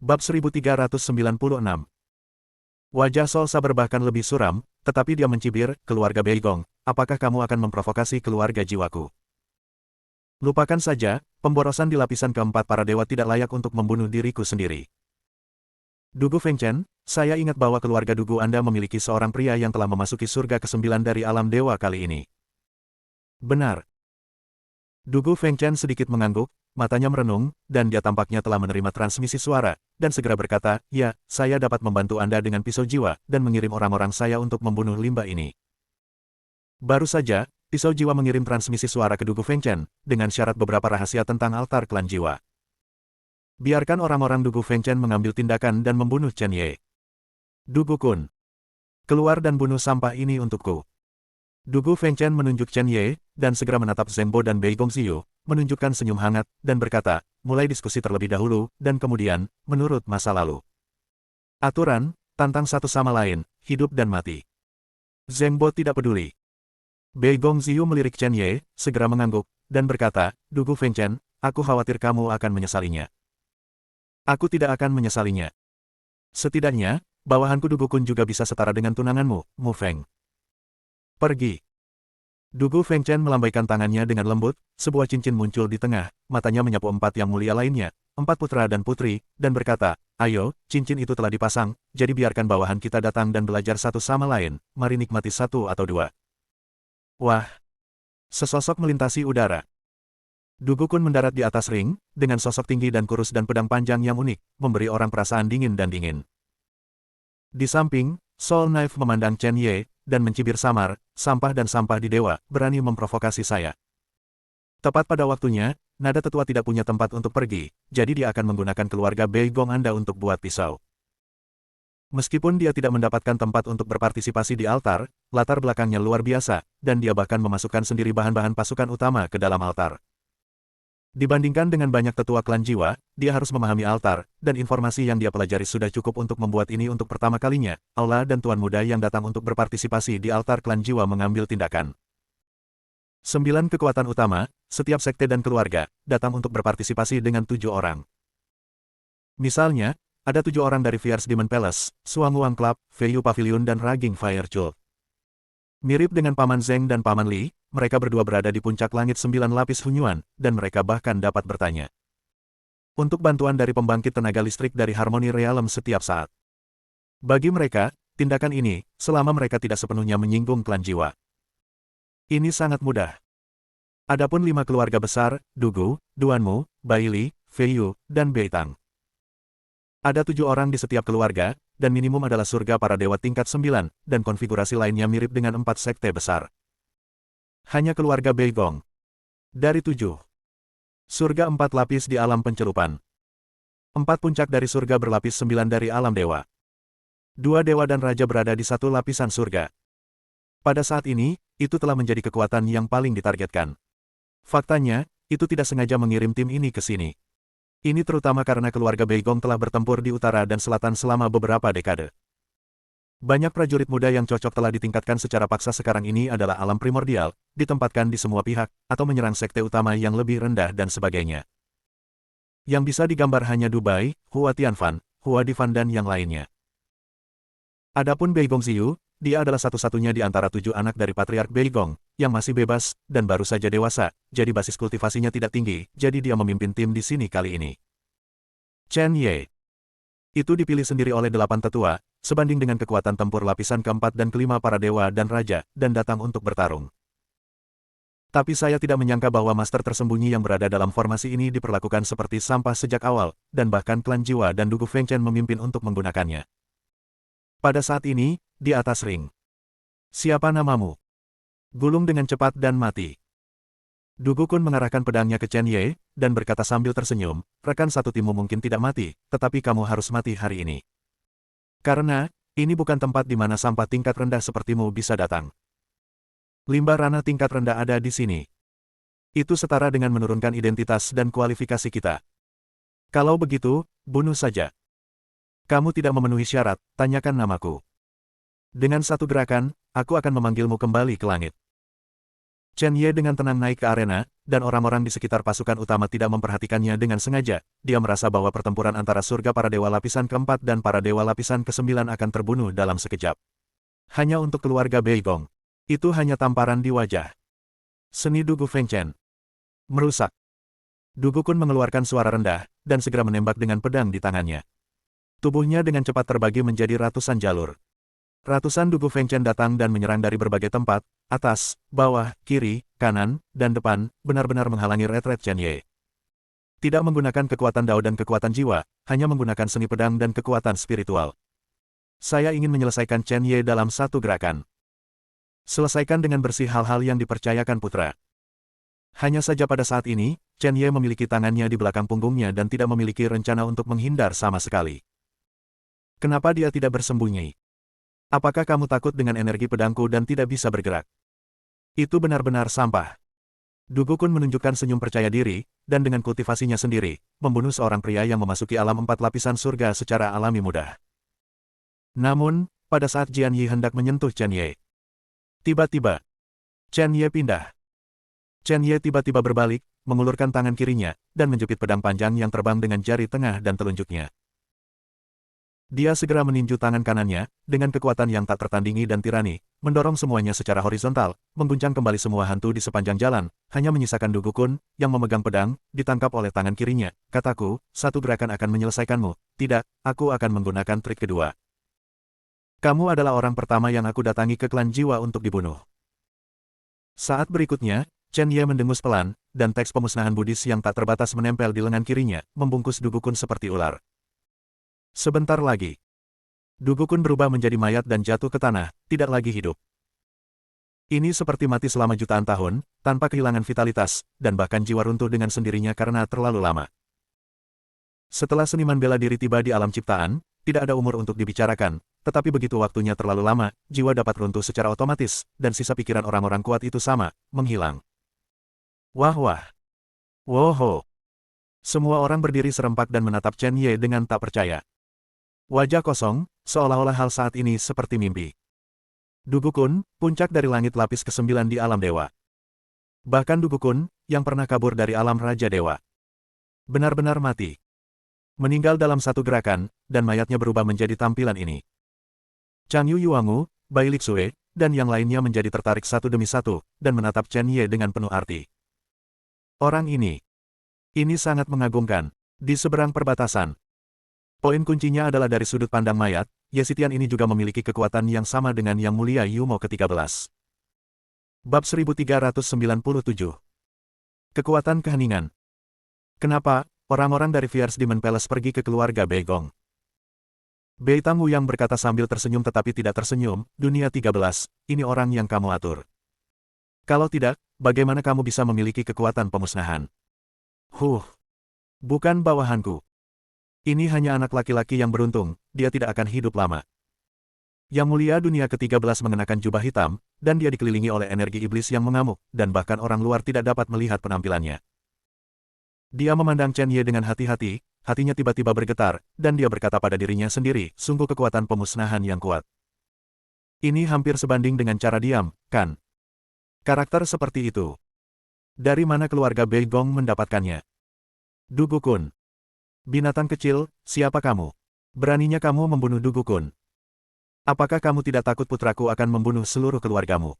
Bab 1396. Wajah Sol Saber bahkan lebih suram, tetapi dia mencibir, keluarga Beigong, apakah kamu akan memprovokasi keluarga jiwaku? Lupakan saja, pemborosan di lapisan keempat para dewa tidak layak untuk membunuh diriku sendiri. Dugu Fengchen, saya ingat bahwa keluarga Dugu Anda memiliki seorang pria yang telah memasuki surga ke-9 dari alam dewa kali ini. Benar. Dugu Fengchen sedikit mengangguk, matanya merenung, dan dia tampaknya telah menerima transmisi suara, dan segera berkata, ya, saya dapat membantu Anda dengan pisau jiwa, dan mengirim orang-orang saya untuk membunuh limbah ini. Baru saja, pisau jiwa mengirim transmisi suara ke Dugu Fengchen, dengan syarat beberapa rahasia tentang altar klan jiwa. Biarkan orang-orang Dugu Fengchen mengambil tindakan dan membunuh Chen Ye. Dugu Kun, keluar dan bunuh sampah ini untukku. Dugu Fengchen menunjuk Chen Ye, dan segera menatap Zheng Bo dan Beigong Ziyu, menunjukkan senyum hangat, dan berkata, mulai diskusi terlebih dahulu, dan kemudian, menurut masa lalu. Aturan, tantang satu sama lain, hidup dan mati. Zheng Bo tidak peduli. Beigong Ziyu melirik Chen Ye, segera mengangguk, dan berkata, Dugu Fengchen, aku khawatir kamu akan menyesalinya. Aku tidak akan menyesalinya. Setidaknya, bawahanku Dugu Kun juga bisa setara dengan tunanganmu, Mu Feng. Pergi. Dugu Fengchen melambaikan tangannya dengan lembut, sebuah cincin muncul di tengah, matanya menyapu 4 yang mulia lainnya, 4 putra dan putri, dan berkata, ayo, cincin itu telah dipasang, jadi biarkan bawahan kita datang dan belajar satu sama lain, mari nikmati 1 atau 2. Wah! Sesosok melintasi udara. Dugu Kun mendarat di atas ring, dengan sosok tinggi dan kurus dan pedang panjang yang unik, memberi orang perasaan dingin dan dingin. Di samping, Soul Knife memandang Chen Ye, dan mencibir samar, sampah dan sampah di dewa, berani memprovokasi saya. Tepat pada waktunya, nada tetua tidak punya tempat untuk pergi, jadi dia akan menggunakan keluarga Beigong Anda untuk buat pisau. Meskipun dia tidak mendapatkan tempat untuk berpartisipasi di altar, latar belakangnya luar biasa, dan dia bahkan memasukkan sendiri bahan-bahan pasukan utama ke dalam altar. Dibandingkan dengan banyak tetua klan jiwa, dia harus memahami altar, dan informasi yang dia pelajari sudah cukup untuk membuat ini untuk pertama kalinya. Aula dan tuan muda yang datang untuk berpartisipasi di altar klan jiwa mengambil tindakan. 9 kekuatan utama, setiap sekte dan keluarga, datang untuk berpartisipasi dengan 7 orang. Misalnya, ada 7 orang dari Fierce Demon Palace, Suanguang Club, Feiyu Pavilion dan Raging Fire Cult. Mirip dengan Paman Zheng dan Paman Li, mereka berdua berada di puncak langit 9 lapis Hunyuan, dan mereka bahkan dapat bertanya untuk bantuan dari pembangkit tenaga listrik dari Harmony Realm setiap saat. Bagi mereka, tindakan ini, selama mereka tidak sepenuhnya menyinggung klan jiwa. Ini sangat mudah. Adapun 5 keluarga besar, Dugu, Duanmu, Baili, Feiyu, dan Beitang. Ada 7 orang di setiap keluarga, dan minimum adalah surga para dewa tingkat 9, dan konfigurasi lainnya mirip dengan 4 sekte besar. Hanya keluarga Beigong. Dari 7. Surga 4 lapis di alam pencelupan. 4 puncak dari surga berlapis 9 dari alam dewa. 2 dewa dan raja berada di 1 lapisan surga. Pada saat ini, itu telah menjadi kekuatan yang paling ditargetkan. Faktanya, itu tidak sengaja mengirim tim ini ke sini. Ini terutama karena keluarga Beigong telah bertempur di utara dan selatan selama beberapa dekade. Banyak prajurit muda yang cocok telah ditingkatkan secara paksa sekarang ini adalah alam primordial, ditempatkan di semua pihak, atau menyerang sekte utama yang lebih rendah dan sebagainya. Yang bisa digambar hanya Dubai, Hua Tianfan, Hua Difan dan yang lainnya. Adapun Beigong Ziyu, dia adalah satu-satunya di antara 7 anak dari Patriark Beigong, yang masih bebas, dan baru saja dewasa, jadi basis kultivasinya tidak tinggi, jadi dia memimpin tim di sini kali ini. Chen Ye. Itu dipilih sendiri oleh 8 tetua, sebanding dengan kekuatan tempur lapisan keempat dan kelima para dewa dan raja, dan datang untuk bertarung. Tapi saya tidak menyangka bahwa master tersembunyi yang berada dalam formasi ini diperlakukan seperti sampah sejak awal, dan bahkan klan jiwa dan Dugu Fengchen memimpin untuk menggunakannya. Pada saat ini, di atas ring. Siapa namamu? Gulung dengan cepat dan mati. Dugu Kun mengarahkan pedangnya ke Chen Ye, dan berkata sambil tersenyum, rekan satu timmu mungkin tidak mati, tetapi kamu harus mati hari ini. Karena, ini bukan tempat di mana sampah tingkat rendah sepertimu bisa datang. Limbah ranah tingkat rendah ada di sini. Itu setara dengan menurunkan identitas dan kualifikasi kita. Kalau begitu, bunuh saja. Kamu tidak memenuhi syarat, tanyakan namaku. Dengan satu gerakan, aku akan memanggilmu kembali ke langit. Chen Ye dengan tenang naik ke arena, dan orang-orang di sekitar pasukan utama tidak memperhatikannya dengan sengaja. Dia merasa bahwa pertempuran antara surga para dewa lapisan keempat dan para dewa lapisan kesembilan akan terbunuh dalam sekejap. Hanya untuk keluarga Beigong. Itu hanya tamparan di wajah. Seni Dugu Fengchen. Merusak. Dugu Kun mengeluarkan suara rendah, dan segera menembak dengan pedang di tangannya. Tubuhnya dengan cepat terbagi menjadi ratusan jalur. Ratusan Dugu Fengchen datang dan menyerang dari berbagai tempat, atas, bawah, kiri, kanan, dan depan, benar-benar menghalangi retret Chen Ye. Tidak menggunakan kekuatan Dao dan kekuatan jiwa, hanya menggunakan seni pedang dan kekuatan spiritual. Saya ingin menyelesaikan Chen Ye dalam satu gerakan. Selesaikan dengan bersih hal-hal yang dipercayakan putra. Hanya saja pada saat ini, Chen Ye memiliki tangannya di belakang punggungnya dan tidak memiliki rencana untuk menghindar sama sekali. Kenapa dia tidak bersembunyi? Apakah kamu takut dengan energi pedangku dan tidak bisa bergerak? Itu benar-benar sampah. Dugu Kun menunjukkan senyum percaya diri, dan dengan kultivasinya sendiri, membunuh seorang pria yang memasuki alam 4 lapisan surga secara alami mudah. Namun, pada saat Jian Yi hendak menyentuh Chen Ye, tiba-tiba, Chen Ye pindah. Chen Ye tiba-tiba berbalik, mengulurkan tangan kirinya, dan menjepit pedang panjang yang terbang dengan jari tengah dan telunjuknya. Dia segera meninju tangan kanannya, dengan kekuatan yang tak tertandingi dan tirani, mendorong semuanya secara horizontal, mengguncang kembali semua hantu di sepanjang jalan, hanya menyisakan Dugu Kun, yang memegang pedang, ditangkap oleh tangan kirinya. Kataku, satu gerakan akan menyelesaikanmu. Tidak, aku akan menggunakan trik kedua. Kamu adalah orang pertama yang aku datangi ke klan jiwa untuk dibunuh. Saat berikutnya, Chen Ye mendengus pelan, dan teks pemusnahan Buddhis yang tak terbatas menempel di lengan kirinya, membungkus Dugu Kun seperti ular. Sebentar lagi, Dugu Kun berubah menjadi mayat dan jatuh ke tanah, tidak lagi hidup. Ini seperti mati selama jutaan tahun, tanpa kehilangan vitalitas, dan bahkan jiwa runtuh dengan sendirinya karena terlalu lama. Setelah seniman bela diri tiba di alam ciptaan, tidak ada umur untuk dibicarakan, tetapi begitu waktunya terlalu lama, jiwa dapat runtuh secara otomatis, dan sisa pikiran orang-orang kuat itu sama, menghilang. Wah. Woho. Semua orang berdiri serempak dan menatap Chen Ye dengan tak percaya. Wajah kosong, seolah-olah hal saat ini seperti mimpi. Dugu Kun, puncak dari langit lapis ke-9 di alam dewa. Bahkan Dugu Kun, yang pernah kabur dari alam Raja Dewa, benar-benar mati. Meninggal dalam satu gerakan, dan mayatnya berubah menjadi tampilan ini. Chang Yu Yuangu, Bai Lixue, dan yang lainnya menjadi tertarik satu demi satu, dan menatap Chen Ye dengan penuh arti. Orang ini sangat mengagumkan. Di seberang perbatasan, poin kuncinya adalah dari sudut pandang mayat, Yesitian ini juga memiliki kekuatan yang sama dengan Yang Mulia Yumo ke-13. Bab 1397. Kekuatan keheningan. Kenapa orang-orang dari Fierce Demon Palace pergi ke keluarga Beigong? Bei Tang Wuyang berkata sambil tersenyum tetapi tidak tersenyum, dunia 13, ini orang yang kamu atur. Kalau tidak, bagaimana kamu bisa memiliki kekuatan pemusnahan? Bukan bawahanku. Ini hanya anak laki-laki yang beruntung, dia tidak akan hidup lama. Yang Mulia dunia ke-13 mengenakan jubah hitam, dan dia dikelilingi oleh energi iblis yang mengamuk, dan bahkan orang luar tidak dapat melihat penampilannya. Dia memandang Chen Ye dengan hati-hati, hatinya tiba-tiba bergetar, dan dia berkata pada dirinya sendiri, sungguh kekuatan pemusnahan yang kuat. Ini hampir sebanding dengan cara diam, kan? Karakter seperti itu. Dari mana keluarga Beigong mendapatkannya? Dugu Kun. Binatang kecil, siapa kamu? Beraninya kamu membunuh Dugu Kun? Apakah kamu tidak takut putraku akan membunuh seluruh keluargamu?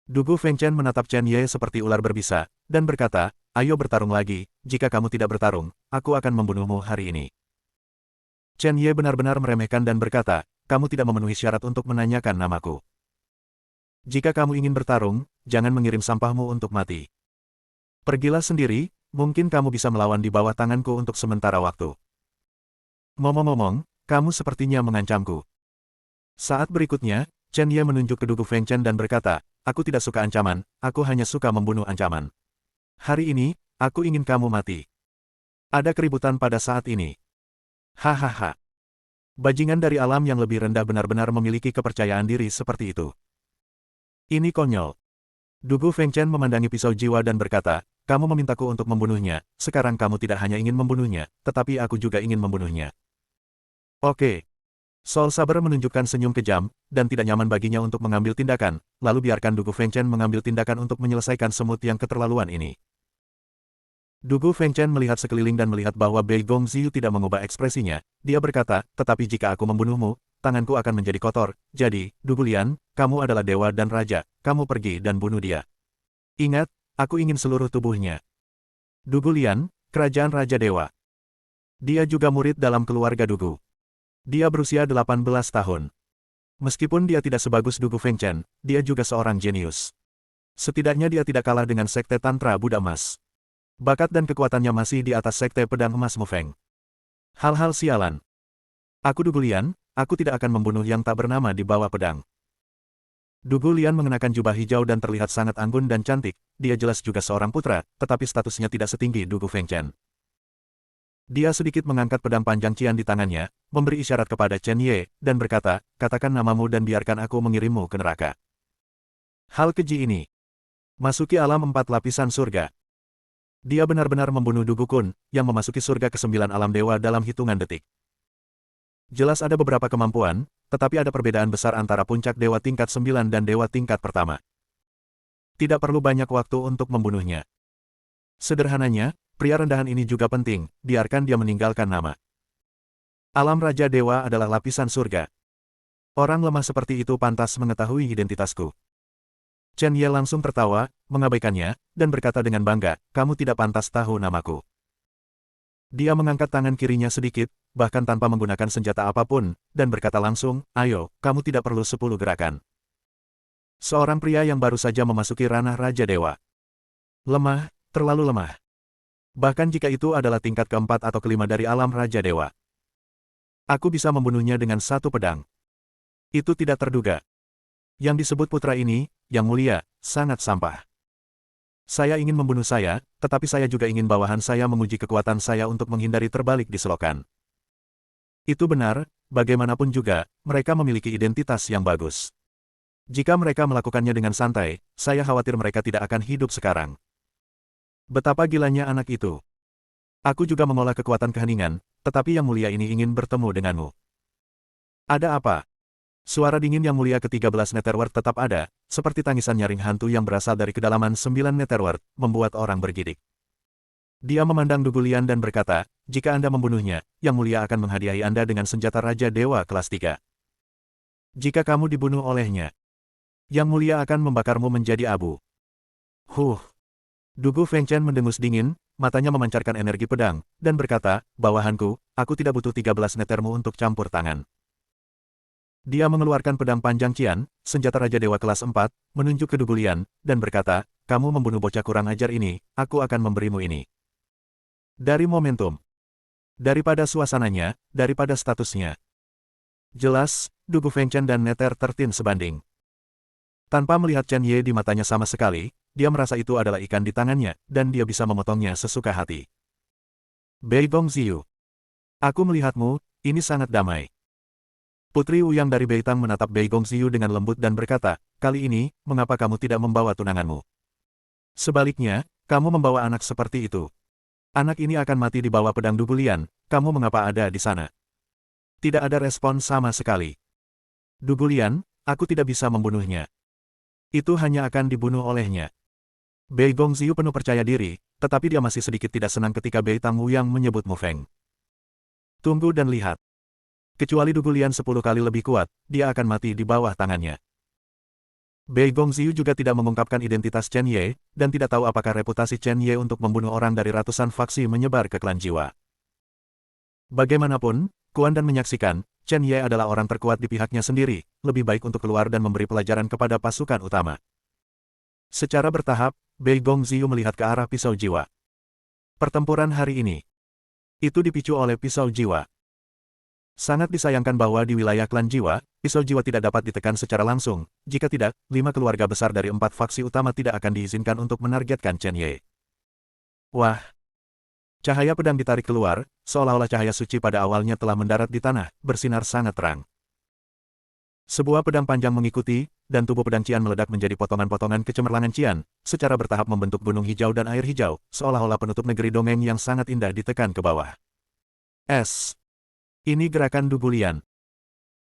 Dugu Fengchen menatap Chen Ye seperti ular berbisa, dan berkata, ayo bertarung lagi, jika kamu tidak bertarung, aku akan membunuhmu hari ini. Chen Ye benar-benar meremehkan dan berkata, kamu tidak memenuhi syarat untuk menanyakan namaku. Jika kamu ingin bertarung, jangan mengirim sampahmu untuk mati. Pergilah sendiri, mungkin kamu bisa melawan di bawah tanganku untuk sementara waktu. Ngomong-ngomong, kamu sepertinya mengancamku. Saat berikutnya, Chen Ye menunjuk ke Dugu Fengchen dan berkata, aku tidak suka ancaman, aku hanya suka membunuh ancaman. Hari ini, aku ingin kamu mati. Ada keributan pada saat ini. Hahaha. Bajingan dari alam yang lebih rendah benar-benar memiliki kepercayaan diri seperti itu. Ini konyol. Dugu Fengchen memandangi pisau jiwa dan berkata, kamu memintaku untuk membunuhnya, sekarang kamu tidak hanya ingin membunuhnya, tetapi aku juga ingin membunuhnya. Oke. Soul Saber menunjukkan senyum kejam, dan tidak nyaman baginya untuk mengambil tindakan, lalu biarkan Dugu Fengchen mengambil tindakan untuk menyelesaikan semut yang keterlaluan ini. Dugu Fengchen melihat sekeliling dan melihat bahwa Bei Gongziu tidak mengubah ekspresinya. Dia berkata, tetapi jika aku membunuhmu, tanganku akan menjadi kotor. Jadi, Dugu Lian, kamu adalah dewa dan raja, kamu pergi dan bunuh dia. Ingat, aku ingin seluruh tubuhnya. Dugu Lian, Kerajaan Raja Dewa. Dia juga murid dalam keluarga Dugu. Dia berusia 18 tahun. Meskipun dia tidak sebagus Dugu Fengchen, dia juga seorang jenius. Setidaknya dia tidak kalah dengan Sekte Tantra Buddha Emas. Bakat dan kekuatannya masih di atas Sekte Pedang Emas Mufeng. Hal-hal sialan. Aku Dugu Lian, aku tidak akan membunuh yang tak bernama di bawah pedang. Dugu Lian mengenakan jubah hijau dan terlihat sangat anggun dan cantik. Dia jelas juga seorang putra, tetapi statusnya tidak setinggi Dugu Fengchen. Dia sedikit mengangkat pedang panjang Qian di tangannya, memberi isyarat kepada Chen Ye, dan berkata, katakan namamu dan biarkan aku mengirimmu ke neraka. Hal keji ini. Masuki alam 4 lapisan surga. Dia benar-benar membunuh Dugu Kun, yang memasuki surga ke-9 alam dewa dalam hitungan detik. Jelas ada beberapa kemampuan, tetapi ada perbedaan besar antara puncak dewa tingkat 9 dan dewa tingkat pertama. Tidak perlu banyak waktu untuk membunuhnya. Sederhananya, pria rendahan ini juga penting, biarkan dia meninggalkan nama. Alam Raja Dewa adalah lapisan surga. Orang lemah seperti itu pantas mengetahui identitasku. Chen Ye langsung tertawa, mengabaikannya, dan berkata dengan bangga, kamu tidak pantas tahu namaku. Dia mengangkat tangan kirinya sedikit, bahkan tanpa menggunakan senjata apapun, dan berkata langsung, ayo, kamu tidak perlu 10 gerakan. Seorang pria yang baru saja memasuki ranah Raja Dewa. Lemah, terlalu lemah. Bahkan jika itu adalah tingkat keempat atau kelima dari alam Raja Dewa. Aku bisa membunuhnya dengan satu pedang. Itu tidak terduga. Yang disebut putra ini, yang mulia, sangat sampah. Saya ingin membunuh saya, tetapi saya juga ingin bawahan saya menguji kekuatan saya untuk menghindari terbalik di selokan. Itu benar, bagaimanapun juga, mereka memiliki identitas yang bagus. Jika mereka melakukannya dengan santai, saya khawatir mereka tidak akan hidup sekarang. Betapa gilanya anak itu. Aku juga mengolah kekuatan keheningan, tetapi yang mulia ini ingin bertemu denganmu. Ada apa? Suara dingin yang mulia ke-13 Netherworld tetap ada, seperti tangisan nyaring hantu yang berasal dari kedalaman 9 Netherworld, membuat orang bergidik. Dia memandang Dugu Lian dan berkata, jika Anda membunuhnya, yang mulia akan menghadiahi Anda dengan senjata Raja Dewa kelas 3. Jika kamu dibunuh olehnya, yang mulia akan membakarmu menjadi abu. Dugu Fengchen mendengus dingin, matanya memancarkan energi pedang, dan berkata, bawahanku, aku tidak butuh 13 netermu untuk campur tangan. Dia mengeluarkan pedang panjang Qian, senjata Raja Dewa kelas 4, menunjuk ke Dugu Lian, dan berkata, kamu membunuh bocah kurang ajar ini, aku akan memberimu ini. Dari momentum. Daripada suasananya, daripada statusnya. Jelas, Dugu Fengchen dan Nether tertin sebanding. Tanpa melihat Chen Ye di matanya sama sekali, dia merasa itu adalah ikan di tangannya, dan dia bisa memotongnya sesuka hati. Bei Gongziu. Aku melihatmu, ini sangat damai. Putri Wuyang dari Beitang menatap Bei Gongziu dengan lembut dan berkata, kali ini, mengapa kamu tidak membawa tunanganmu? Sebaliknya, kamu membawa anak seperti itu. Anak ini akan mati di bawah pedang Dugu Lian, kamu mengapa ada di sana? Tidak ada respon sama sekali. Dugu Lian, aku tidak bisa membunuhnya. Itu hanya akan dibunuh olehnya. Bei Gongziu penuh percaya diri, tetapi dia masih sedikit tidak senang ketika Beitang Wuyang menyebut Mufeng. Tunggu dan lihat. Kecuali Dugu Lian 10 kali lebih kuat, dia akan mati di bawah tangannya. Bei Gongziu juga tidak mengungkapkan identitas Chen Ye, dan tidak tahu apakah reputasi Chen Ye untuk membunuh orang dari ratusan faksi menyebar ke klan jiwa. Bagaimanapun, Kuan dan menyaksikan, Chen Ye adalah orang terkuat di pihaknya sendiri, lebih baik untuk keluar dan memberi pelajaran kepada pasukan utama. Secara bertahap, Bei Gongziu melihat ke arah pisau jiwa. Pertempuran hari ini. Itu dipicu oleh pisau jiwa. Sangat disayangkan bahwa di wilayah klan jiwa, pisau jiwa tidak dapat ditekan secara langsung, jika tidak, 5 keluarga besar dari 4 faksi utama tidak akan diizinkan untuk menargetkan Chen Ye. Wah! Cahaya pedang ditarik keluar, seolah-olah cahaya suci pada awalnya telah mendarat di tanah, bersinar sangat terang. Sebuah pedang panjang mengikuti, dan tubuh pedang Qian meledak menjadi potongan-potongan kecemerlangan Qian, secara bertahap membentuk gunung hijau dan air hijau, seolah-olah penutup negeri dongeng yang sangat indah ditekan ke bawah. Ini gerakan Dugu Lian.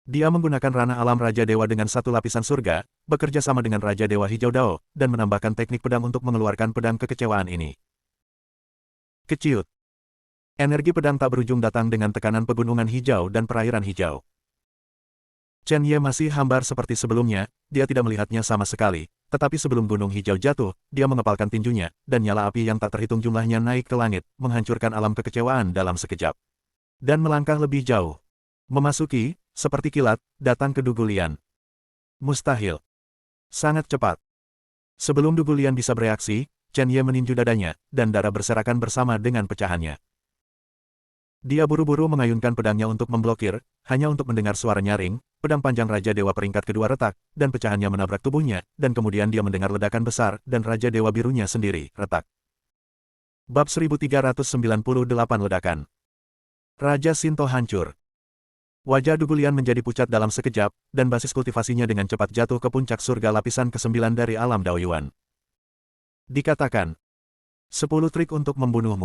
Dia menggunakan ranah alam Raja Dewa dengan satu lapisan surga, bekerja sama dengan Raja Dewa Hijau Dao, dan menambahkan teknik pedang untuk mengeluarkan pedang kekecewaan ini. Keciut. Energi pedang tak berujung datang dengan tekanan pegunungan hijau dan perairan hijau. Chen Ye masih hambar seperti sebelumnya, dia tidak melihatnya sama sekali, tetapi sebelum gunung hijau jatuh, dia mengepalkan tinjunya, dan nyala api yang tak terhitung jumlahnya naik ke langit, menghancurkan alam kekecewaan dalam sekejap. Dan melangkah lebih jauh. Memasuki, seperti kilat, datang ke Dugulian. Mustahil. Sangat cepat. Sebelum Dugulian bisa bereaksi, Chen Ye meninju dadanya, dan darah berserakan bersama dengan pecahannya. Dia buru-buru mengayunkan pedangnya untuk memblokir, hanya untuk mendengar suara nyaring, pedang panjang Raja Dewa peringkat kedua retak, dan pecahannya menabrak tubuhnya, dan kemudian dia mendengar ledakan besar, dan Raja Dewa birunya sendiri, retak. Bab 1398 Ledakan. Raja Shinto hancur. Wajah Dugulian menjadi pucat dalam sekejap, dan basis kultivasinya dengan cepat jatuh ke puncak surga lapisan ke-9 dari alam Daoyuan. Dikatakan, 10 trik untuk membunuhmu.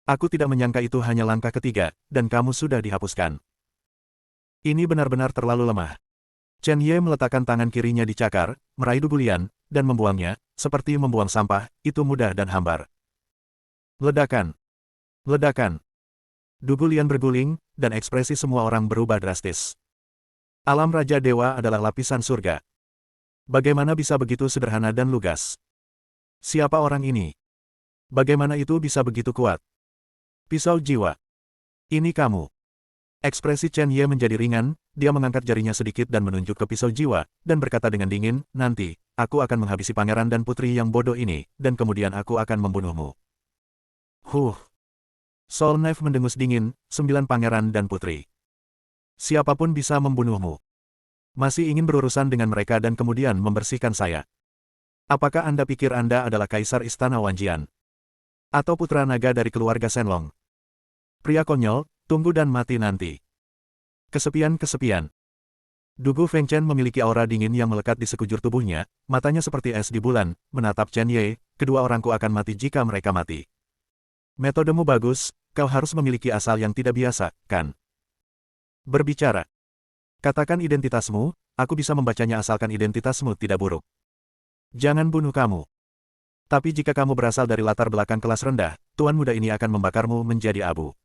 Aku tidak menyangka itu hanya langkah ketiga, dan kamu sudah dihapuskan. Ini benar-benar terlalu lemah. Chen Ye meletakkan tangan kirinya di cakar, meraih Dugulian, dan membuangnya, seperti membuang sampah, itu mudah dan hambar. Ledakan. Ledakan. Dugulian berguling, dan ekspresi semua orang berubah drastis. Alam Raja Dewa adalah lapisan surga. Bagaimana bisa begitu sederhana dan lugas? Siapa orang ini? Bagaimana itu bisa begitu kuat? Pisau jiwa. Ini kamu. Ekspresi Chen Ye menjadi ringan, dia mengangkat jarinya sedikit dan menunjuk ke pisau jiwa, dan berkata dengan dingin, nanti, aku akan menghabisi pangeran dan putri yang bodoh ini, dan kemudian aku akan membunuhmu. Soul Knife mendengus dingin, 9 pangeran dan putri. Siapapun bisa membunuhmu. Masih ingin berurusan dengan mereka dan kemudian membersihkan saya. Apakah Anda pikir Anda adalah Kaisar Istana Wanjian? Atau putra naga dari keluarga Shenlong? Pria konyol, tunggu dan mati nanti. Kesepian. Dugu Fengchen memiliki aura dingin yang melekat di sekujur tubuhnya, matanya seperti es di bulan, menatap Chen Ye, kedua orangku akan mati jika mereka mati. Metodemu bagus, kau harus memiliki asal yang tidak biasa, kan? Berbicara. Katakan identitasmu, aku bisa membacanya asalkan identitasmu tidak buruk. Jangan bunuh kamu. Tapi jika kamu berasal dari latar belakang kelas rendah, tuan muda ini akan membakarmu menjadi abu.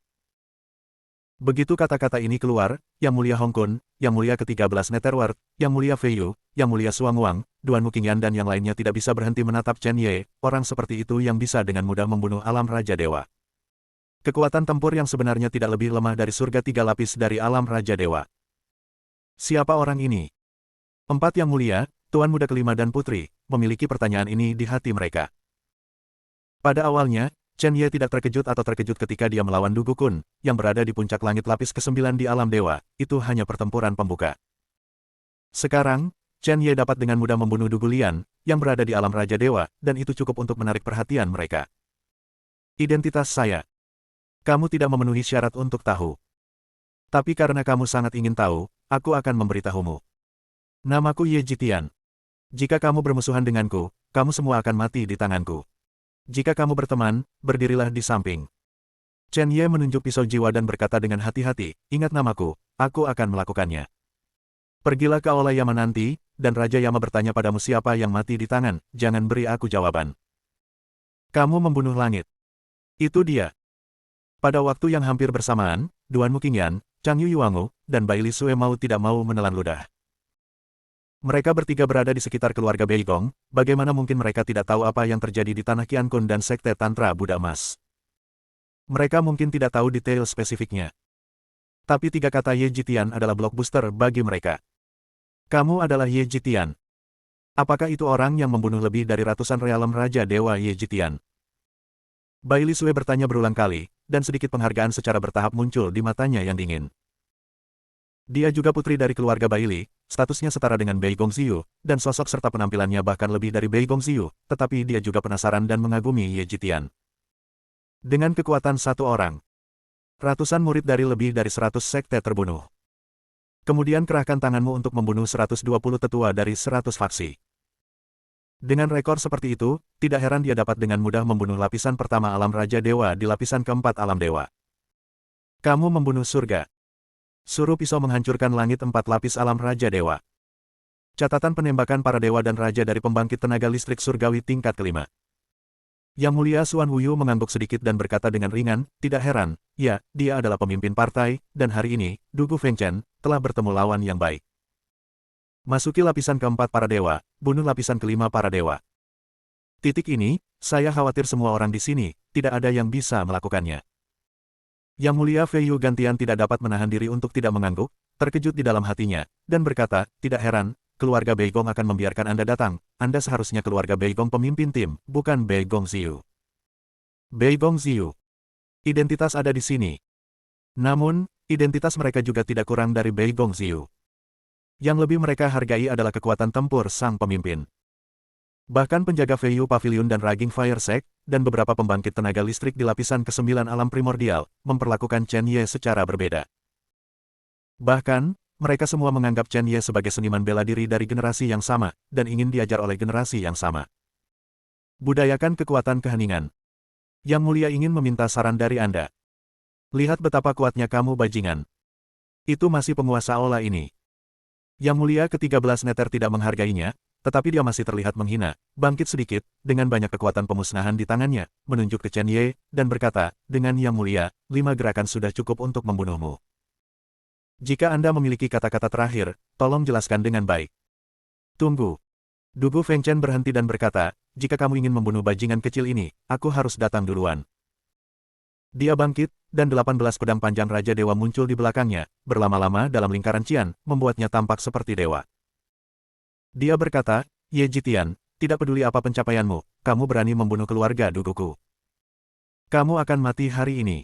Begitu kata-kata ini keluar, Yang Mulia Hong Kun, Yang Mulia ke-13 Netherworld, Yang Mulia Fei Yu, Yang Mulia Suang Wang, Duan Muqingyan dan yang lainnya tidak bisa berhenti menatap Chen Ye, orang seperti itu yang bisa dengan mudah membunuh alam Raja Dewa. Kekuatan tempur yang sebenarnya tidak lebih lemah dari surga 3 lapis dari alam Raja Dewa. Siapa orang ini? 4 Yang Mulia, Tuan Muda kelima dan Putri, memiliki pertanyaan ini di hati mereka. Pada awalnya, Chen Ye tidak terkejut atau terkejut ketika dia melawan Du Gukun, yang berada di puncak langit lapis ke-9 di alam dewa, itu hanya pertempuran pembuka. Sekarang, Chen Ye dapat dengan mudah membunuh Du Gulian, yang berada di alam Raja Dewa, dan itu cukup untuk menarik perhatian mereka. Identitas saya. Kamu tidak memenuhi syarat untuk tahu. Tapi karena kamu sangat ingin tahu, aku akan memberitahumu. Namaku Ye Jitian. Jika kamu bermusuhan denganku, kamu semua akan mati di tanganku. Jika kamu berteman, berdirilah di samping. Chen Ye menunjuk pisau jiwa dan berkata dengan hati-hati, ingat namaku, aku akan melakukannya. Pergilah ke Aula Yama nanti, dan Raja Yama bertanya padamu siapa yang mati di tangan, jangan beri aku jawaban. Kamu membunuh langit. Itu dia. Pada waktu yang hampir bersamaan, Duan Muqingyan, Chang Yu Yuangu, dan Bai Li Sue mau tidak mau menelan ludah. Mereka bertiga berada di sekitar keluarga Beigong, bagaimana mungkin mereka tidak tahu apa yang terjadi di tanah Qiankun dan Sekte Tantra Buddha Emas. Mereka mungkin tidak tahu detail spesifiknya. Tapi 3 kata Ye Jitian adalah blockbuster bagi mereka. Kamu adalah Ye Jitian. Apakah itu orang yang membunuh lebih dari ratusan realem Raja Dewa Ye Jitian? Bai Li Sue bertanya berulang kali, dan sedikit penghargaan secara bertahap muncul di matanya yang dingin. Dia juga putri dari keluarga Bai Li, statusnya setara dengan Bei Gongxiu, dan sosok serta penampilannya bahkan lebih dari Bei Gongxiu, tetapi dia juga penasaran dan mengagumi Ye Jitian. Dengan kekuatan satu orang, ratusan murid dari lebih dari 100 sekte terbunuh. Kemudian kerahkan tanganmu untuk membunuh 120 tetua dari 100 faksi. Dengan rekor seperti itu, tidak heran dia dapat dengan mudah membunuh lapisan pertama alam Raja Dewa di lapisan keempat alam Dewa. Kamu membunuh surga. Suruh pisau menghancurkan langit 4 lapis alam Raja Dewa. Catatan penembakan para dewa dan raja dari pembangkit tenaga listrik surgawi tingkat kelima. Yang Mulia Xuan Wuyu mengangguk sedikit dan berkata dengan ringan, tidak heran, ya, dia adalah pemimpin partai, dan hari ini, Dugu Fengchen, telah bertemu lawan yang baik. Masuki lapisan keempat para dewa, bunuh lapisan kelima para dewa. Titik ini, saya khawatir semua orang di sini, tidak ada yang bisa melakukannya. Yang Mulia Fei Yu gantian tidak dapat menahan diri untuk tidak mengangguk, terkejut di dalam hatinya, dan berkata, tidak heran, keluarga Beigong akan membiarkan Anda datang, Anda seharusnya keluarga Beigong pemimpin tim, bukan Beigong Ziyu. Beigong Ziyu. Identitas ada di sini. Namun, identitas mereka juga tidak kurang dari Beigong Ziyu. Yang lebih mereka hargai adalah kekuatan tempur sang pemimpin. Bahkan penjaga Feiyu Pavilion dan Raging Fire Sect, dan beberapa pembangkit tenaga listrik di lapisan ke-9 alam primordial, memperlakukan Chen Ye secara berbeda. Bahkan, mereka semua menganggap Chen Ye sebagai seniman bela diri dari generasi yang sama, dan ingin diajar oleh generasi yang sama. Budayakan kekuatan keheningan. Yang Mulia ingin meminta saran dari Anda. Lihat betapa kuatnya kamu bajingan. Itu masih penguasa aula ini. Yang Mulia ke-13 Neter tidak menghargainya, tetapi dia masih terlihat menghina, bangkit sedikit, dengan banyak kekuatan pemusnahan di tangannya, menunjuk ke Chen Ye, dan berkata, dengan Yang Mulia, 5 gerakan sudah cukup untuk membunuhmu. Jika Anda memiliki kata-kata terakhir, tolong jelaskan dengan baik. Tunggu. Dugu Fengchen berhenti dan berkata, jika kamu ingin membunuh bajingan kecil ini, aku harus datang duluan. Dia bangkit, dan 18 pedang panjang Raja Dewa muncul di belakangnya, berlama-lama dalam lingkaran Qian, membuatnya tampak seperti dewa. Dia berkata, Ye Jitian, tidak peduli apa pencapaianmu, kamu berani membunuh keluarga Duguku. Kamu akan mati hari ini.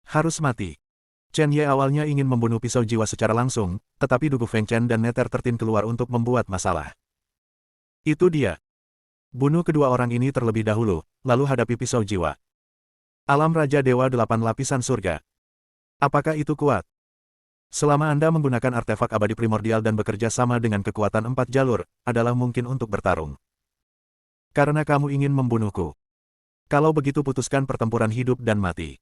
Harus mati. Chen Ye awalnya ingin membunuh pisau jiwa secara langsung, tetapi Dugu Fengchen dan Neter Tertin keluar untuk membuat masalah. Itu dia. Bunuh kedua orang ini terlebih dahulu, lalu hadapi pisau jiwa. Alam Raja Dewa 8 lapisan surga. Apakah itu kuat? Selama Anda menggunakan artefak abadi primordial dan bekerja sama dengan kekuatan 4 jalur, adalah mungkin untuk bertarung. Karena kamu ingin membunuhku. Kalau begitu putuskan pertempuran hidup dan mati.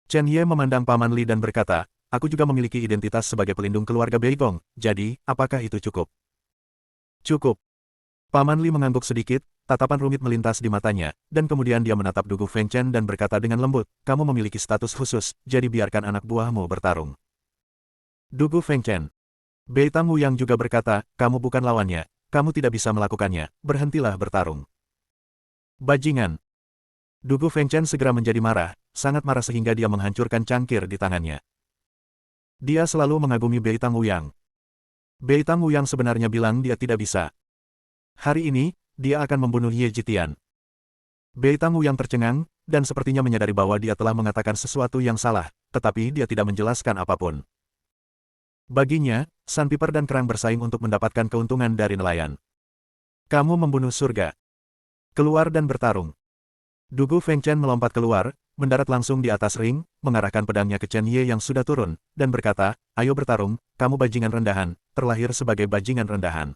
Chen Ye memandang Paman Li dan berkata, aku juga memiliki identitas sebagai pelindung keluarga Beigong, jadi, apakah itu cukup? Cukup. Paman Li mengangguk sedikit, tatapan rumit melintas di matanya, dan kemudian dia menatap Dugu Fengchen dan berkata dengan lembut, kamu memiliki status khusus, jadi biarkan anak buahmu bertarung. Dugu Fengchen. Beitang Wuyang juga berkata, kamu bukan lawannya, kamu tidak bisa melakukannya, berhentilah bertarung. Bajingan. Dugu Fengchen segera menjadi marah, sangat marah sehingga dia menghancurkan cangkir di tangannya. Dia selalu mengagumi Beitang Wuyang. Beitang Wuyang sebenarnya bilang dia tidak bisa. Hari ini, dia akan membunuh Ye Jitian. Beitang Wuyang tercengang, dan sepertinya menyadari bahwa dia telah mengatakan sesuatu yang salah, tetapi dia tidak menjelaskan apapun. Baginya, sandpiper dan kerang bersaing untuk mendapatkan keuntungan dari nelayan. Kamu membunuh surga. Keluar dan bertarung. Dugu Fengchen melompat keluar, mendarat langsung di atas ring, mengarahkan pedangnya ke Chen Ye yang sudah turun, dan berkata, ayo bertarung, kamu bajingan rendahan, terlahir sebagai bajingan rendahan.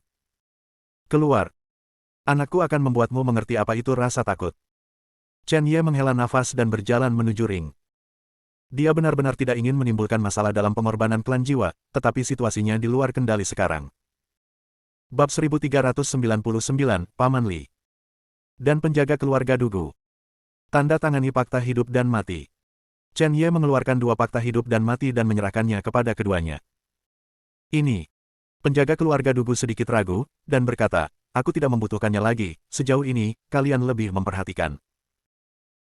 Keluar. Anakku akan membuatmu mengerti apa itu rasa takut. Chen Ye menghela nafas dan berjalan menuju ring. Dia benar-benar tidak ingin menimbulkan masalah dalam pengorbanan klan jiwa, tetapi situasinya di luar kendali sekarang. Bab 1399, Paman Li. Dan penjaga keluarga Dugu. Tanda tangani fakta hidup dan mati. Chen Ye mengeluarkan 2 fakta hidup dan mati dan menyerahkannya kepada keduanya. Ini. Penjaga keluarga Dugu sedikit ragu, dan berkata, aku tidak membutuhkannya lagi, sejauh ini, kalian lebih memperhatikan.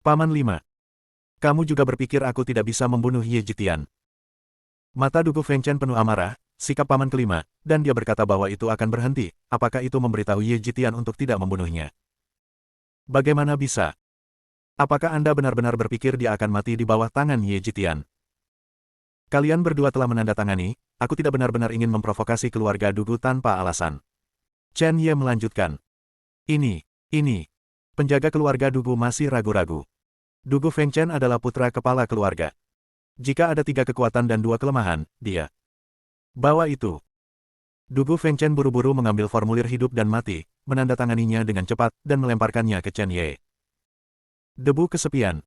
Paman 5. Kamu juga berpikir aku tidak bisa membunuh Ye Jitian. Mata Dugu Fengchen penuh amarah, sikap paman kelima, dan dia berkata bahwa itu akan berhenti, apakah itu memberitahu Ye Jitian untuk tidak membunuhnya? Bagaimana bisa? Apakah Anda benar-benar berpikir dia akan mati di bawah tangan Ye Jitian? Kalian berdua telah menandatangani, aku tidak benar-benar ingin memprovokasi keluarga Dugu tanpa alasan. Chen Ye melanjutkan. Ini. Penjaga keluarga Dugu masih ragu-ragu. Dugu Fengchen adalah putra kepala keluarga. Jika ada 3 kekuatan dan 2 kelemahan, dia. Bawa itu. Dugu Fengchen buru-buru mengambil formulir hidup dan mati, menandatanganinya dengan cepat, dan melemparkannya ke Chen Ye. Debu kesepian.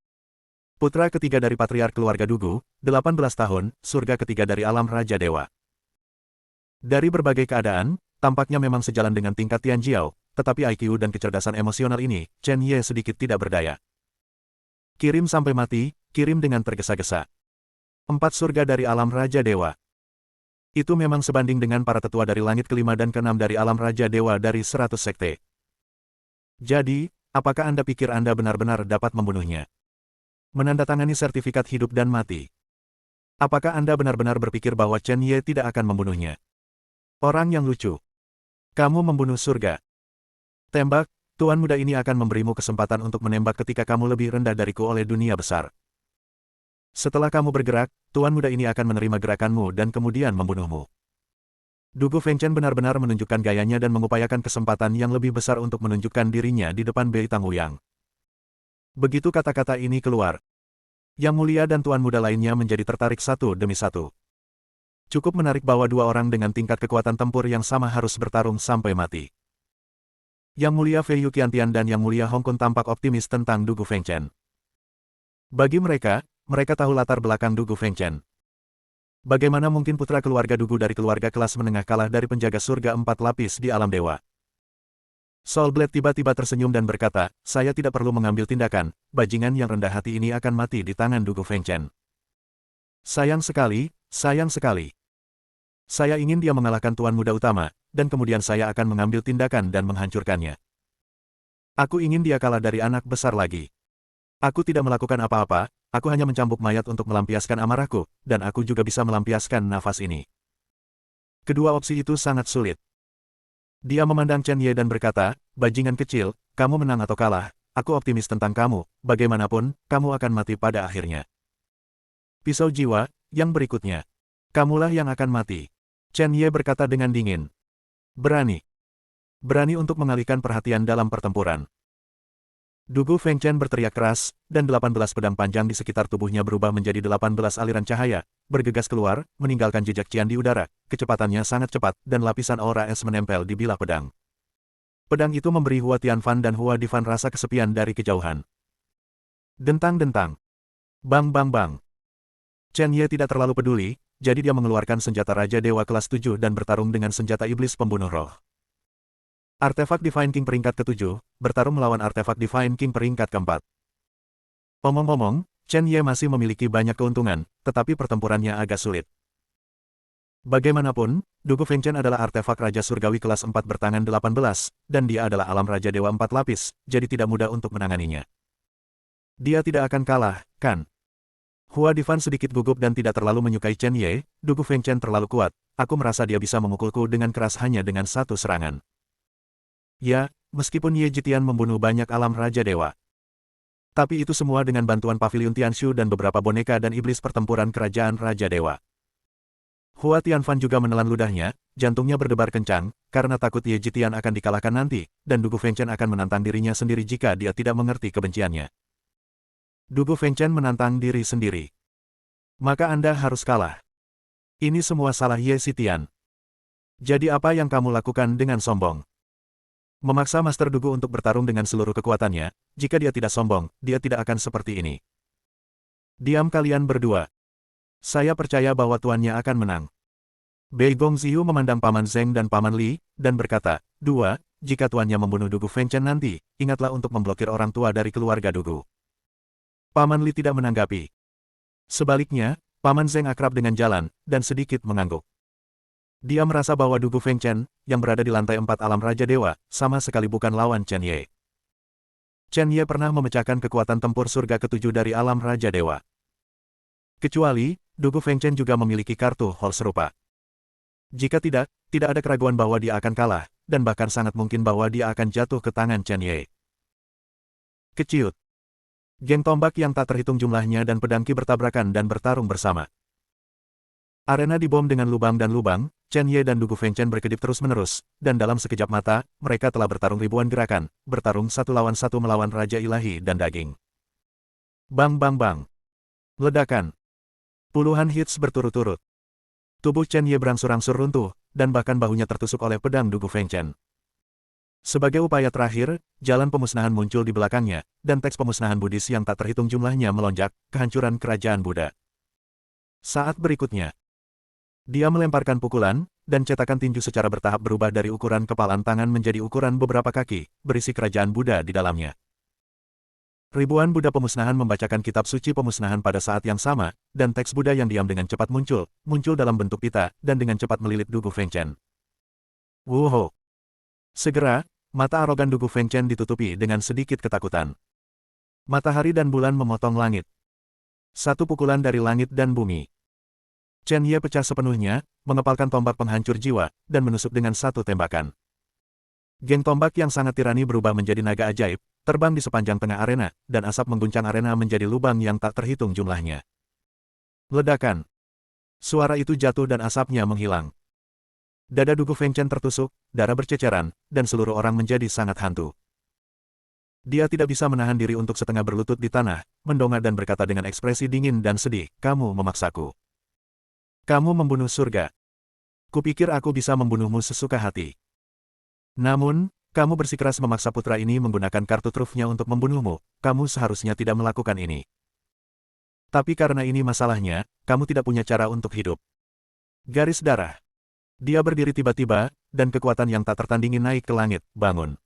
putra ketiga dari patriark keluarga Dugu, 18 tahun, surga ketiga dari alam Raja Dewa. Dari berbagai keadaan, tampaknya memang sejalan dengan tingkat Tian Jiao, tetapi IQ dan kecerdasan emosional ini, Chen Ye sedikit tidak berdaya. Kirim sampai mati, kirim dengan tergesa-gesa. 4 surga dari alam Raja Dewa. Itu memang sebanding dengan para tetua dari langit kelima dan keenam dari alam Raja Dewa dari 100 sekte. Jadi, apakah Anda pikir Anda benar-benar dapat membunuhnya? Menandatangani sertifikat hidup dan mati. Apakah Anda benar-benar berpikir bahwa Chen Ye tidak akan membunuhnya? Orang yang lucu. Kamu membunuh surga. Tembak, Tuan muda ini akan memberimu kesempatan untuk menembak ketika kamu lebih rendah dariku oleh dunia besar. Setelah kamu bergerak, Tuan muda ini akan menerima gerakanmu dan kemudian membunuhmu. Dugu Fengchen benar-benar menunjukkan gayanya dan mengupayakan kesempatan yang lebih besar untuk menunjukkan dirinya di depan Bei Tangyang. Begitu kata-kata ini keluar, Yang Mulia dan Tuan muda lainnya menjadi tertarik satu demi satu. Cukup menarik bahwa dua orang dengan tingkat kekuatan tempur yang sama harus bertarung sampai mati. Yang Mulia Fei Yuqiantian dan Yang Mulia Hong Kun tampak optimis tentang Dugu Fengchen. Bagi mereka tahu latar belakang Dugu Fengchen. Bagaimana mungkin putra keluarga Dugu dari keluarga kelas menengah kalah dari penjaga surga 4 lapis di alam dewa? Soul Blade tiba-tiba tersenyum dan berkata, saya tidak perlu mengambil tindakan, bajingan yang rendah hati ini akan mati di tangan Dugu Fengchen. Sayang sekali, sayang sekali. Saya ingin dia mengalahkan Tuan Muda Utama, dan kemudian saya akan mengambil tindakan dan menghancurkannya. Aku ingin dia kalah dari anak besar lagi. Aku tidak melakukan apa-apa, aku hanya mencambuk mayat untuk melampiaskan amarahku, dan aku juga bisa melampiaskan nafas ini. Kedua opsi itu sangat sulit. Dia memandang Chen Ye dan berkata, bajingan kecil, kamu menang atau kalah, aku optimis tentang kamu, bagaimanapun, kamu akan mati pada akhirnya. Pisau jiwa, yang berikutnya. Kamulah yang akan mati. Chen Ye berkata dengan dingin. Berani. Berani untuk mengalihkan perhatian dalam pertempuran. Dugu Fengchen berteriak keras, dan 18 pedang panjang di sekitar tubuhnya berubah menjadi 18 aliran cahaya, bergegas keluar, meninggalkan jejak cian di udara, kecepatannya sangat cepat, dan lapisan aura es menempel di bilah pedang. Pedang itu memberi Hua Tianfan dan Hua Difan rasa kesepian dari kejauhan. Dentang-dentang. Bang-bang-bang. Chen Ye tidak terlalu peduli, jadi dia mengeluarkan senjata Raja Dewa kelas 7 dan bertarung dengan senjata iblis pembunuh roh. Artefak Divine King peringkat ke-7, bertarung melawan artefak Divine King peringkat ke-4. Omong-omong, Chen Ye masih memiliki banyak keuntungan, tetapi pertempurannya agak sulit. Bagaimanapun, Dugu Fengchen adalah artefak Raja Surgawi kelas 4 bertangan 18, dan dia adalah alam Raja Dewa 4 lapis, jadi tidak mudah untuk menanganinya. Dia tidak akan kalah, kan? Hua Difan sedikit gugup dan tidak terlalu menyukai Chen Ye, Dugu Fengchen terlalu kuat, aku merasa dia bisa memukulku dengan keras hanya dengan satu serangan. Ya, meskipun Ye Jitian membunuh banyak alam Raja Dewa. Tapi itu semua dengan bantuan Pavilion Tianshu dan beberapa boneka dan iblis pertempuran kerajaan Raja Dewa. Hua Tianfan juga menelan ludahnya, jantungnya berdebar kencang, karena takut Ye Jitian akan dikalahkan nanti, dan Dugu Fengchen akan menantang dirinya sendiri jika dia tidak mengerti kebenciannya. Dugu Fengchen menantang diri sendiri. Maka Anda harus kalah. Ini semua salah Ye Jitian. Jadi apa yang kamu lakukan dengan sombong? Memaksa Master Dugu untuk bertarung dengan seluruh kekuatannya, jika dia tidak sombong, dia tidak akan seperti ini. Diam kalian berdua. Saya percaya bahwa tuannya akan menang. Bei Gongziyu memandang Paman Zheng dan Paman Li, dan berkata, dua, jika tuannya membunuh Dugu Fengchen nanti, ingatlah untuk memblokir orang tua dari keluarga Dugu. Paman Li tidak menanggapi. Sebaliknya, Paman Zheng akrab dengan jalan, dan sedikit mengangguk. Dia merasa bahwa Dugu Fengchen, yang berada di lantai 4 alam Raja Dewa, sama sekali bukan lawan Chen Ye. Chen Ye pernah memecahkan kekuatan tempur surga ke-7 dari alam Raja Dewa. Kecuali, Dugu Fengchen juga memiliki kartu hall serupa. Jika tidak ada keraguan bahwa dia akan kalah, dan bahkan sangat mungkin bahwa dia akan jatuh ke tangan Chen Ye. Keciut. Geng tombak yang tak terhitung jumlahnya dan pedang Qi bertabrakan dan bertarung bersama. Arena dibom dengan lubang dan lubang, Chen Ye dan Dugu Fengchen berkedip terus-menerus, dan dalam sekejap mata, mereka telah bertarung ribuan gerakan, bertarung satu lawan satu melawan Raja Ilahi dan Daging. Bang bang bang. Ledakan. Puluhan hits berturut-turut. Tubuh Chen Ye berangsur-angsur runtuh, dan bahkan bahunya tertusuk oleh pedang Dugu Fengchen. Sebagai upaya terakhir, jalan pemusnahan muncul di belakangnya, dan teks pemusnahan Buddhis yang tak terhitung jumlahnya melonjak, kehancuran kerajaan Buddha. Saat berikutnya, dia melemparkan pukulan, dan cetakan tinju secara bertahap berubah dari ukuran kepalan tangan menjadi ukuran beberapa kaki, berisi kerajaan Buddha di dalamnya. Ribuan Buddha pemusnahan membacakan kitab suci pemusnahan pada saat yang sama, dan teks Buddha yang diam dengan cepat muncul dalam bentuk pita, dan dengan cepat melilit Dugu Fengchen. Wuho! Segera, mata arogan Dugu Fengchen ditutupi dengan sedikit ketakutan. Matahari dan bulan memotong langit. Satu pukulan dari langit dan bumi. Chen Ye pecah sepenuhnya, mengepalkan tombak penghancur jiwa, dan menusuk dengan satu tembakan. Geng tombak yang sangat tirani berubah menjadi naga ajaib, terbang di sepanjang tengah arena, dan asap mengguncang arena menjadi lubang yang tak terhitung jumlahnya. Ledakan. Suara itu jatuh dan asapnya menghilang. Dada Dugu Fengchen tertusuk, darah berceceran, dan seluruh orang menjadi sangat hantu. Dia tidak bisa menahan diri untuk setengah berlutut di tanah, mendongak dan berkata dengan ekspresi dingin dan sedih, "Kamu memaksaku. Kamu membunuh surga. Kupikir aku bisa membunuhmu sesuka hati. Namun, kamu bersikeras memaksa putra ini menggunakan kartu trufnya untuk membunuhmu, kamu seharusnya tidak melakukan ini. Tapi karena ini masalahnya, kamu tidak punya cara untuk hidup." Garis darah. Dia berdiri tiba-tiba, dan kekuatan yang tak tertandingi naik ke langit, bangun.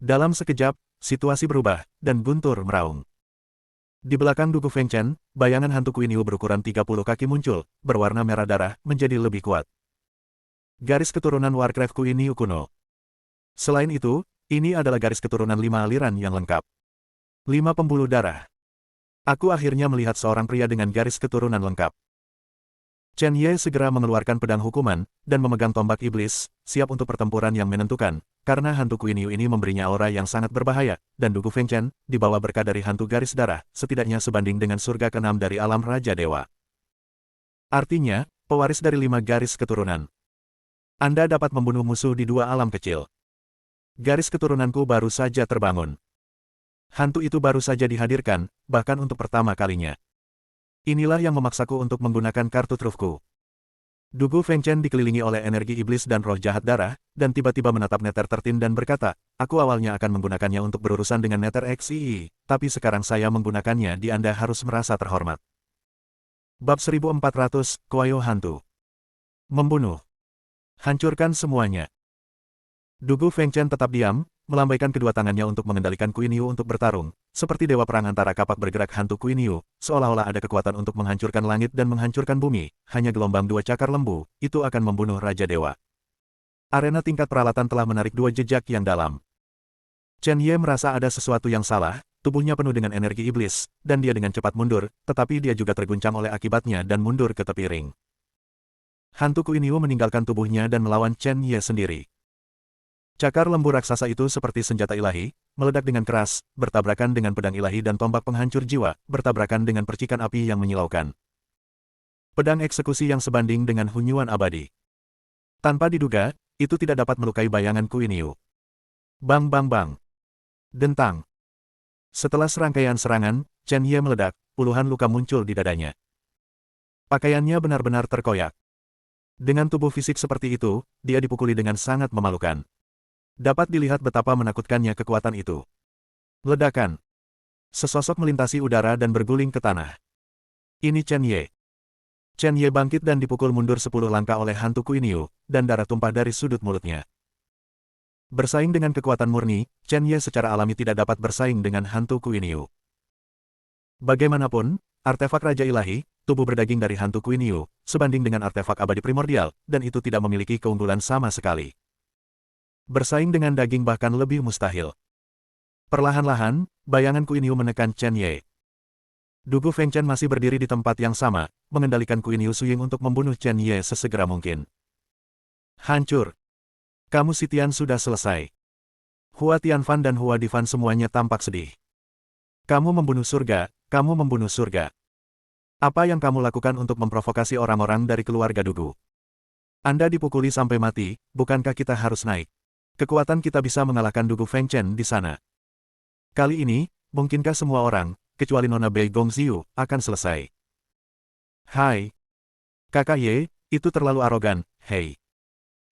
Dalam sekejap, situasi berubah, dan guntur meraung. Di belakang Dugu Fengchen, bayangan hantu Kuiniu berukuran 30 kaki muncul, berwarna merah darah, menjadi lebih kuat. Garis keturunan Warcraft Kuiniu kuno. Selain itu, ini adalah garis keturunan 5 aliran yang lengkap. 5 pembuluh darah. Aku akhirnya melihat seorang pria dengan garis keturunan lengkap. Chen Ye segera mengeluarkan pedang hukuman, dan memegang tombak iblis, siap untuk pertempuran yang menentukan, karena hantu Kuiniu ini memberinya aura yang sangat berbahaya, dan Dugu Fengchen, dibawa berkah dari hantu garis darah, setidaknya sebanding dengan surga ke-6 dari alam Raja Dewa. Artinya, pewaris dari 5 garis keturunan. Anda dapat membunuh musuh di 2 alam kecil. Garis keturunanku baru saja terbangun. Hantu itu baru saja dihadirkan, bahkan untuk pertama kalinya. Inilah yang memaksaku untuk menggunakan kartu trufku. Dugu Fengchen dikelilingi oleh energi iblis dan roh jahat darah, dan tiba-tiba menatap Nether Tertin dan berkata, "Aku awalnya akan menggunakannya untuk berurusan dengan Nether XII, tapi sekarang saya menggunakannya di Anda harus merasa terhormat." Bab 1400, Kuayo Hantu. Membunuh. Hancurkan semuanya. Dugu Fengchen tetap diam, melambaikan kedua tangannya untuk mengendalikan Kuiniu untuk bertarung, seperti dewa perang antara kapak bergerak hantu Kuiniu, seolah-olah ada kekuatan untuk menghancurkan langit dan menghancurkan bumi, hanya gelombang 2 cakar lembu, itu akan membunuh Raja Dewa. Arena tingkat peralatan telah menarik 2 jejak yang dalam. Chen Ye merasa ada sesuatu yang salah, tubuhnya penuh dengan energi iblis, dan dia dengan cepat mundur, tetapi dia juga terguncang oleh akibatnya dan mundur ke tepi ring. Hantu Kuiniu meninggalkan tubuhnya dan melawan Chen Ye sendiri. Cakar lembu raksasa itu seperti senjata ilahi, meledak dengan keras, bertabrakan dengan pedang ilahi dan tombak penghancur jiwa, bertabrakan dengan percikan api yang menyilaukan. Pedang eksekusi yang sebanding dengan hunyuan abadi. Tanpa diduga, itu tidak dapat melukai bayangan Kuiniu. Bang bang bang. Dentang. Setelah serangkaian serangan, Chen Ye meledak, puluhan luka muncul di dadanya. Pakaiannya benar-benar terkoyak. Dengan tubuh fisik seperti itu, dia dipukuli dengan sangat memalukan. Dapat dilihat betapa menakutkannya kekuatan itu. Ledakan. Sesosok melintasi udara dan berguling ke tanah. Ini Chen Ye. Chen Ye bangkit dan dipukul mundur 10 langkah oleh hantu Kuiniu, dan darah tumpah dari sudut mulutnya. Bersaing dengan kekuatan murni, Chen Ye secara alami tidak dapat bersaing dengan hantu Kuiniu. Bagaimanapun, artefak Raja Ilahi, tubuh berdaging dari hantu Kuiniu, sebanding dengan artefak abadi primordial, dan itu tidak memiliki keunggulan sama sekali. Bersaing dengan daging bahkan lebih mustahil. Perlahan-lahan, bayangan Kuiniu menekan Chen Ye. Dugu Fengchen masih berdiri di tempat yang sama, mengendalikan Kuiniu Suying untuk membunuh Chen Ye sesegera mungkin. Hancur. Kamu Sitian sudah selesai. Hua Tianfan dan Hua Difan semuanya tampak sedih. Kamu membunuh surga, kamu membunuh surga. Apa yang kamu lakukan untuk memprovokasi orang-orang dari keluarga Dugu? Anda dipukuli sampai mati, bukankah kita harus naik? Kekuatan kita bisa mengalahkan Dugu Fengchen di sana. Kali ini, mungkinkah semua orang, kecuali Nona Bei Gongxiu, akan selesai? Hai. Kakak Ye, itu terlalu arogan, hei.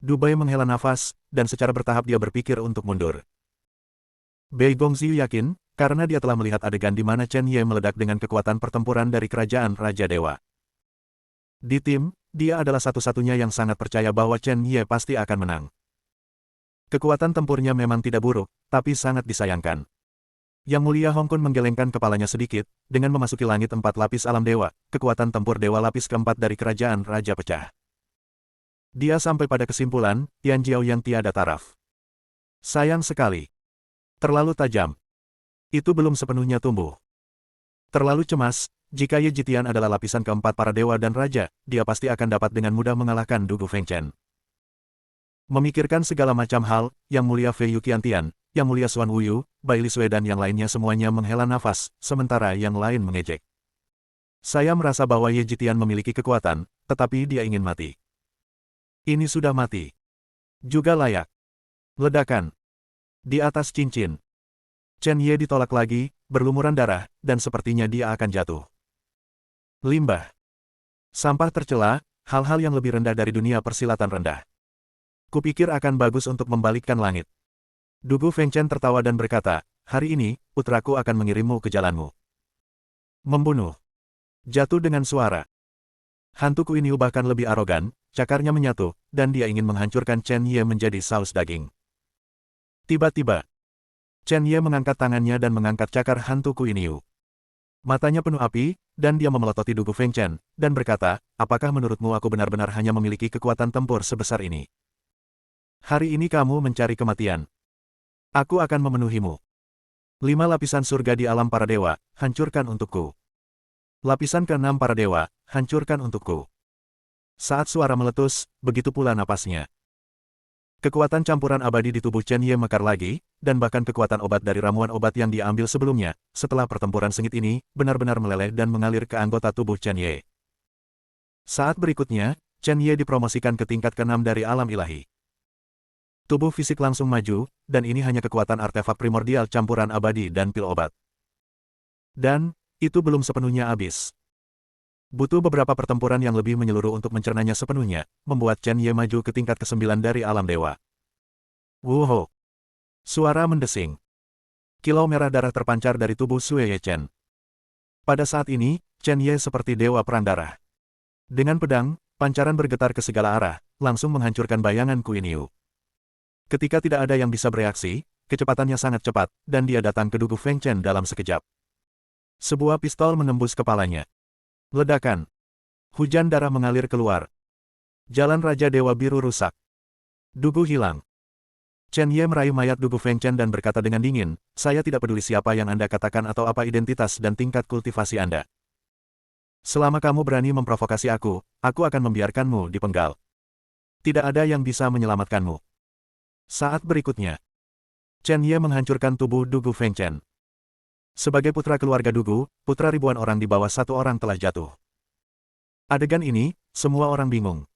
Dubai menghela nafas, dan secara bertahap dia berpikir untuk mundur. Bei Gongxiu yakin, karena dia telah melihat adegan di mana Chen Ye meledak dengan kekuatan pertempuran dari kerajaan Raja Dewa. Di tim, dia adalah satu-satunya yang sangat percaya bahwa Chen Ye pasti akan menang. Kekuatan tempurnya memang tidak buruk, tapi sangat disayangkan. Yang Mulia Hong Kun menggelengkan kepalanya sedikit, dengan memasuki langit 4 lapis alam dewa, kekuatan tempur dewa lapis keempat dari kerajaan Raja pecah. Dia sampai pada kesimpulan, Tian Jiao yang tiada taraf. Sayang sekali. Terlalu tajam. Itu belum sepenuhnya tumbuh. Terlalu cemas, jika Ye Jitian adalah lapisan keempat para dewa dan raja, dia pasti akan dapat dengan mudah mengalahkan Dugu Fengchen. Memikirkan segala macam hal, Yang Mulia Fei Yuqiantian, Yang Mulia Xuan Wuyu, Bai Lisui dan yang lainnya semuanya menghela nafas, sementara yang lain mengejek. Saya merasa bahwa Ye Jitian memiliki kekuatan, tetapi dia ingin mati. Ini sudah mati. Juga layak. Ledakan. Di atas cincin. Chen Ye ditolak lagi, berlumuran darah, dan sepertinya dia akan jatuh. Limbah. Sampah tercela, hal-hal yang lebih rendah dari dunia persilatan rendah. Kupikir akan bagus untuk membalikkan langit. Dugu Fengchen tertawa dan berkata, hari ini, putraku akan mengirimmu ke jalanmu. Membunuh. Jatuh dengan suara. Hantuku ini bahkan lebih arogan, cakarnya menyatu, dan dia ingin menghancurkan Chen Ye menjadi saus daging. Tiba-tiba, Chen Ye mengangkat tangannya dan mengangkat cakar hantuku ini. Matanya penuh api, dan dia memelototi Dugu Fengchen, dan berkata, apakah menurutmu aku benar-benar hanya memiliki kekuatan tempur sebesar ini? Hari ini kamu mencari kematian. Aku akan memenuhimu. 5 lapisan surga di alam para dewa, hancurkan untukku. Lapisan ke-6 para dewa, hancurkan untukku. Saat suara meletus, begitu pula napasnya. Kekuatan campuran abadi di tubuh Chen Ye mekar lagi, dan bahkan kekuatan obat dari ramuan obat yang diambil sebelumnya, setelah pertempuran sengit ini, benar-benar meleleh dan mengalir ke anggota tubuh Chen Ye. Saat berikutnya, Chen Ye dipromosikan ke tingkat ke-6 dari alam ilahi. Tubuh fisik langsung maju, dan ini hanya kekuatan artefak primordial campuran abadi dan pil obat. Dan, itu belum sepenuhnya habis. Butuh beberapa pertempuran yang lebih menyeluruh untuk mencernanya sepenuhnya, membuat Chen Ye maju ke tingkat ke-9 dari alam dewa. Wuho! Suara mendesing. Kilau merah darah terpancar dari tubuh Sue Ye Chen. Pada saat ini, Chen Ye seperti dewa perang darah. Dengan pedang, pancaran bergetar ke segala arah, langsung menghancurkan bayangan Qin Yu. Ketika tidak ada yang bisa bereaksi, kecepatannya sangat cepat, dan dia datang ke Dugu Fengchen dalam sekejap. Sebuah pistol menembus kepalanya. Ledakan. Hujan darah mengalir keluar. Jalan Raja Dewa Biru rusak. Dugu hilang. Chen Ye meraih mayat Dugu Fengchen dan berkata dengan dingin, saya tidak peduli siapa yang Anda katakan atau apa identitas dan tingkat kultivasi Anda. Selama kamu berani memprovokasi aku akan membiarkanmu dipenggal. Tidak ada yang bisa menyelamatkanmu. Saat berikutnya, Chen Ye menghancurkan tubuh Dugu Fengchen. Sebagai putra keluarga Dugu, putra ribuan orang di bawah satu orang telah jatuh. Adegan ini, semua orang bingung.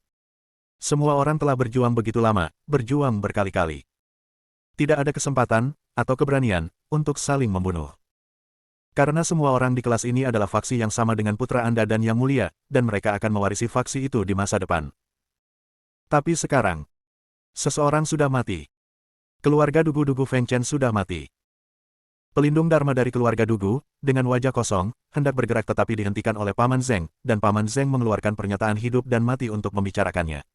Semua orang telah berjuang begitu lama, berjuang berkali-kali. Tidak ada kesempatan, atau keberanian, untuk saling membunuh. Karena semua orang di kelas ini adalah faksi yang sama dengan putra Anda dan Yang Mulia, dan mereka akan mewarisi faksi itu di masa depan. Tapi sekarang, seseorang sudah mati. Keluarga Dugu Fengchen sudah mati. Pelindung Dharma dari keluarga Dugu, dengan wajah kosong, hendak bergerak tetapi dihentikan oleh Paman Zeng, dan Paman Zeng mengeluarkan pernyataan hidup dan mati untuk membicarakannya.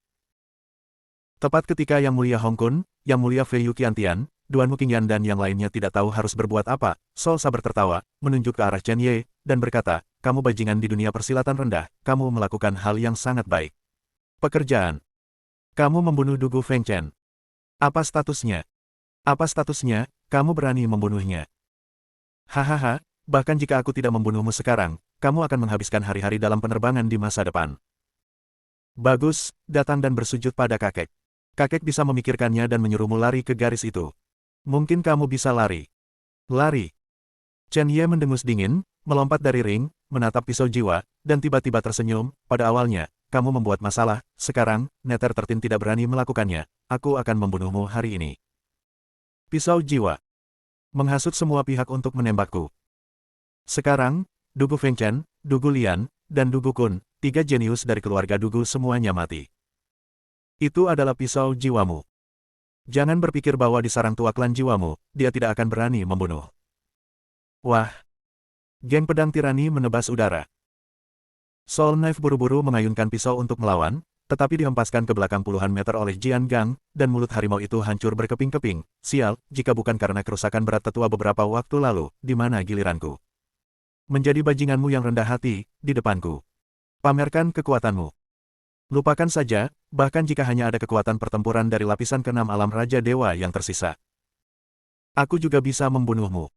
Tepat ketika Yang Mulia Hong Kun, Yang Mulia Fei Yuqiantian, Duan Muqingyan dan yang lainnya tidak tahu harus berbuat apa, Sol Saber tertawa, menunjuk ke arah Chen Ye, dan berkata, kamu bajingan di dunia persilatan rendah, kamu melakukan hal yang sangat baik. Pekerjaan. Kamu membunuh Dugu Fengchen. Apa statusnya? Apa statusnya, kamu berani membunuhnya? Hahaha, bahkan jika aku tidak membunuhmu sekarang, kamu akan menghabiskan hari-hari dalam penerbangan di masa depan. Bagus, datang dan bersujud pada kakek. Kakek bisa memikirkannya dan menyuruhmu lari ke garis itu. Mungkin kamu bisa lari. Lari. Chen Ye mendengus dingin, melompat dari ring, menatap pisau jiwa, dan tiba-tiba tersenyum. Pada awalnya, kamu membuat masalah, sekarang, Nether 13 tidak berani melakukannya, aku akan membunuhmu hari ini. Pisau jiwa. Menghasut semua pihak untuk menembakku. Sekarang, Dugu Fengchen, Dugu Lian, dan Dugu Kun, 3 jenius dari keluarga Dugu semuanya mati. Itu adalah pisau jiwamu. Jangan berpikir bahwa di sarang tua klan jiwamu, dia tidak akan berani membunuh. Wah! Geng pedang tirani menebas udara. Soul Knife buru-buru mengayunkan pisau untuk melawan, tetapi dihempaskan ke belakang puluhan meter oleh Jian Gang, dan mulut harimau itu hancur berkeping-keping. Sial, jika bukan karena kerusakan berat tetua beberapa waktu lalu, di mana giliranku? Menjadi bajinganmu yang rendah hati, di depanku. Pamerkan kekuatanmu. Lupakan saja, bahkan jika hanya ada kekuatan pertempuran dari lapisan keenam alam Raja Dewa yang tersisa. Aku juga bisa membunuhmu.